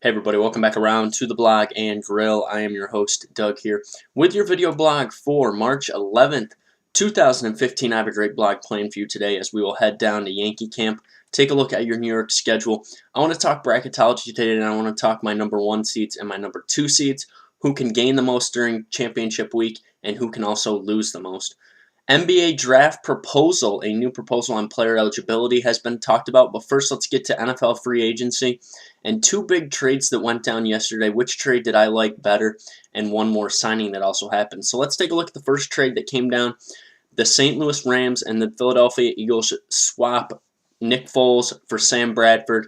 Hey everybody, welcome back around to the blog and grill. I am your host, Doug, here with your video blog for March 11th, 2015. I have a great blog planned for you today as we will head down to Yankee camp, take a look at your New York schedule. I want to talk bracketology today, and I want to talk my number 1 seeds and my number 2 seeds, who can gain the most during championship week and who can also lose the most. NBA draft proposal, a new proposal on player eligibility has been talked about, but first let's get to NFL free agency and two big trades that went down yesterday. Which trade did I like better, and one more signing that also happened. So let's take a look at the first trade that came down. The St. Louis Rams and the Philadelphia Eagles swap Nick Foles for Sam Bradford.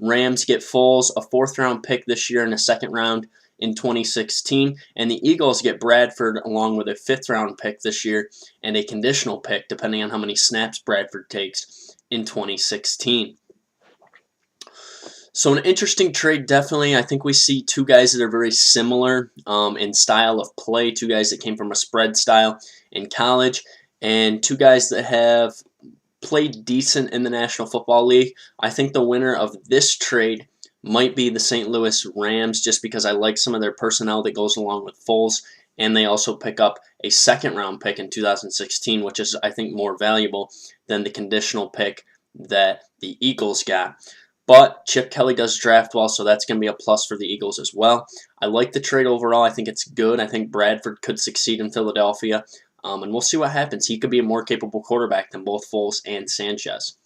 Rams get Foles, a 4th-round pick this year and a 2nd round in 2016, and the Eagles get Bradford along with a 5th-round pick this year and a conditional pick depending on how many snaps Bradford takes in 2016. So an interesting trade, definitely. I think we see two guys that are very similar in style of play, two guys that came from a spread style in college, and two guys that have played decent in the National Football League. I think the winner of this trade might be the St. Louis Rams, just because I like some of their personnel that goes along with Foles, and they also pick up a 2nd-round pick in 2016, which is, I think, more valuable than the conditional pick that the Eagles got. But Chip Kelly does draft well, so that's going to be a plus for the Eagles as well. I like the trade overall. I think it's good. I think Bradford could succeed in Philadelphia, and we'll see what happens. He could be a more capable quarterback than both Foles and Sanchez.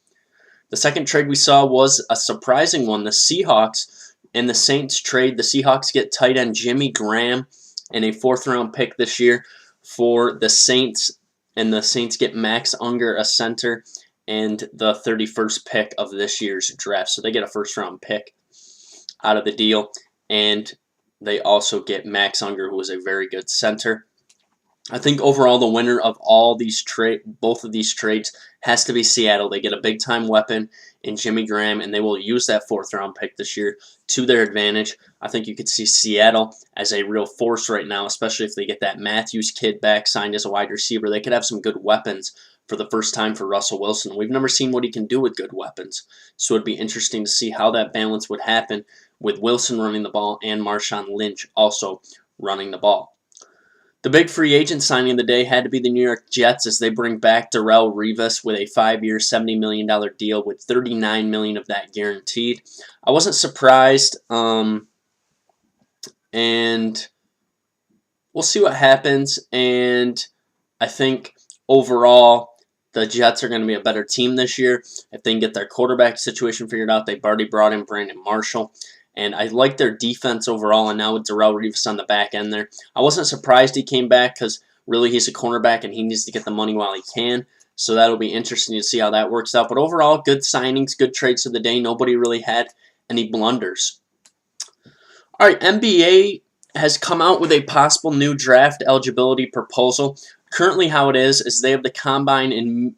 The second trade we saw was a surprising one. The Seahawks and the Saints trade. The Seahawks get tight end Jimmy Graham and a 4th-round pick this year for the Saints, and the Saints get Max Unger, a center, and the 31st pick of this year's draft. So they get a 1st-round pick out of the deal, and they also get Max Unger, who is a very good center. I think overall the winner of all these both of these trades has to be Seattle. They get a big-time weapon in Jimmy Graham, and they will use that 4th-round pick this year to their advantage. I think you could see Seattle as a real force right now, especially if they get that Matthews kid back signed as a wide receiver. They could have some good weapons for the first time for Russell Wilson. We've never seen what he can do with good weapons, so it'd be interesting to see how that balance would happen with Wilson running the ball and Marshawn Lynch also running the ball. The big free agent signing of the day had to be the New York Jets as they bring back Darrelle Revis with a 5-year, $70 million deal with $39 million of that guaranteed. I wasn't surprised, and we'll see what happens. And I think overall the Jets are going to be a better team this year if they can get their quarterback situation figured out. They've already brought in Brandon Marshall. And I like their defense overall, and now with Darrelle Revis on the back end there. I wasn't surprised he came back because really he's a cornerback and he needs to get the money while he can. So that'll be interesting to see how that works out. But overall, good signings, good trades of the day. Nobody really had any blunders. All right, NBA has come out with a possible new draft eligibility proposal. Currently how it is they have the combine in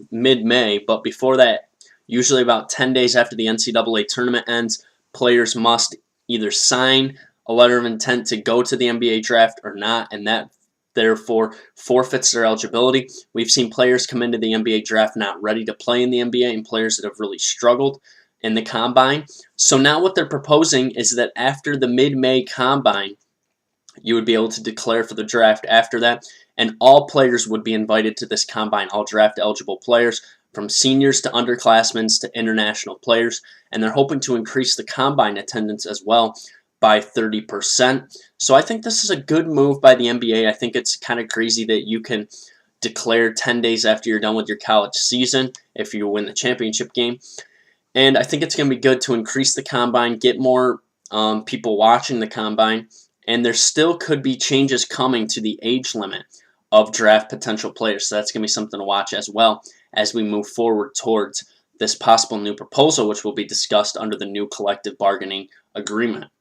mid-May, but before that, usually about 10 days after the NCAA tournament ends, players must either sign a letter of intent to go to the NBA draft or not, and that therefore forfeits their eligibility. We've seen players come into the NBA draft not ready to play in the NBA, and players that have really struggled in the combine. So now what they're proposing is that after the mid-May combine, you would be able to declare for the draft after that, and all players would be invited to this combine, all draft-eligible players, from seniors to underclassmen to international players, and they're hoping to increase the combine attendance as well by 30%. So I think this is a good move by the NBA. I think it's kind of crazy that you can declare 10 days after you're done with your college season if you win the championship game. And I think it's going to be good to increase the combine, get more people watching the combine, and there still could be changes coming to the age limit of draft potential players. So that's going to be something to watch as well as we move forward towards this possible new proposal, which will be discussed under the new collective bargaining agreement.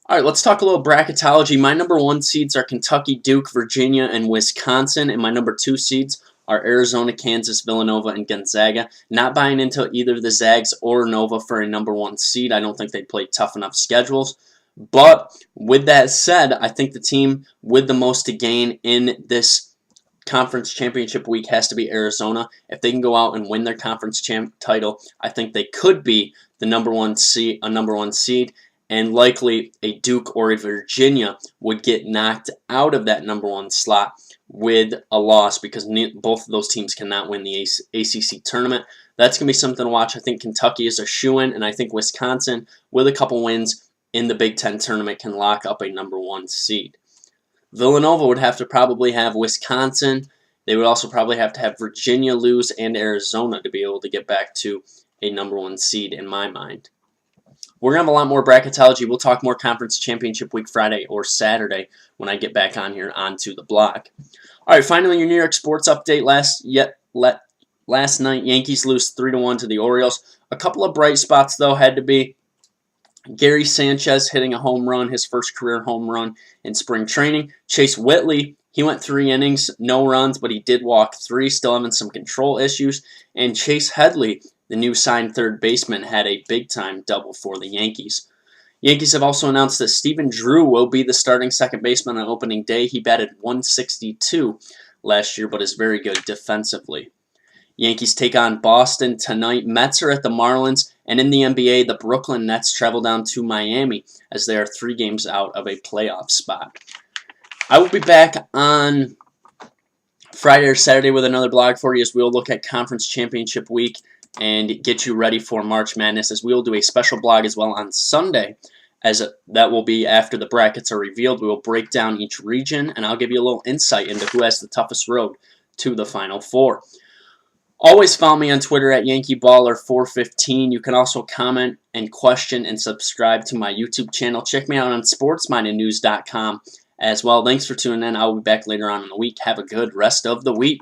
All right, let's talk a little bracketology. My number 1 seeds are Kentucky, Duke, Virginia, and Wisconsin, and my number 2 seeds are Arizona, Kansas, Villanova, and Gonzaga. Not buying into either the Zags or Nova for a number 1 seed. I don't think they play tough enough schedules. But with that said, I think the team with the most to gain in this conference championship week has to be Arizona. If they can go out and win their conference title, I think they could be the number one seed, and likely a Duke or a Virginia would get knocked out of that number 1 slot with a loss because both of those teams cannot win the ACC tournament. That's going to be something to watch. I think Kentucky is a shoo-in, and I think Wisconsin, with a couple wins in the Big Ten tournament, can lock up a number 1 seed. Villanova would have to probably have Wisconsin. They would also probably have to have Virginia lose and Arizona to be able to get back to a number 1 seed in my mind. We're going to have a lot more bracketology. We'll talk more conference championship week Friday or Saturday when I get back on here onto the block. All right, finally, your New York sports update. Last night, Yankees lose 3-1 to the Orioles. A couple of bright spots, though, had to be Gary Sanchez hitting a home run, his first career home run in spring training. Chase Whitley, he went 3 innings, no runs, but he did walk 3, still having some control issues. And Chase Headley, the new signed third baseman, had a big-time double for the Yankees. Yankees have also announced that Stephen Drew will be the starting second baseman on opening day. He batted .162 last year, but is very good defensively. Yankees take on Boston tonight. Mets are at the Marlins, and in the NBA, the Brooklyn Nets travel down to Miami as they are 3 games out of a playoff spot. I will be back on Friday or Saturday with another blog for you as we'll look at Conference Championship Week and get you ready for March Madness, as we will do a special blog as well on Sunday, as that will be after the brackets are revealed. We will break down each region, and I'll give you a little insight into who has the toughest road to the Final Four. Always follow me on Twitter at YankeeBaller415. You can also comment and question and subscribe to my YouTube channel. Check me out on SportsMindedNews.com as well. Thanks for tuning in. I'll be back later on in the week. Have a good rest of the week.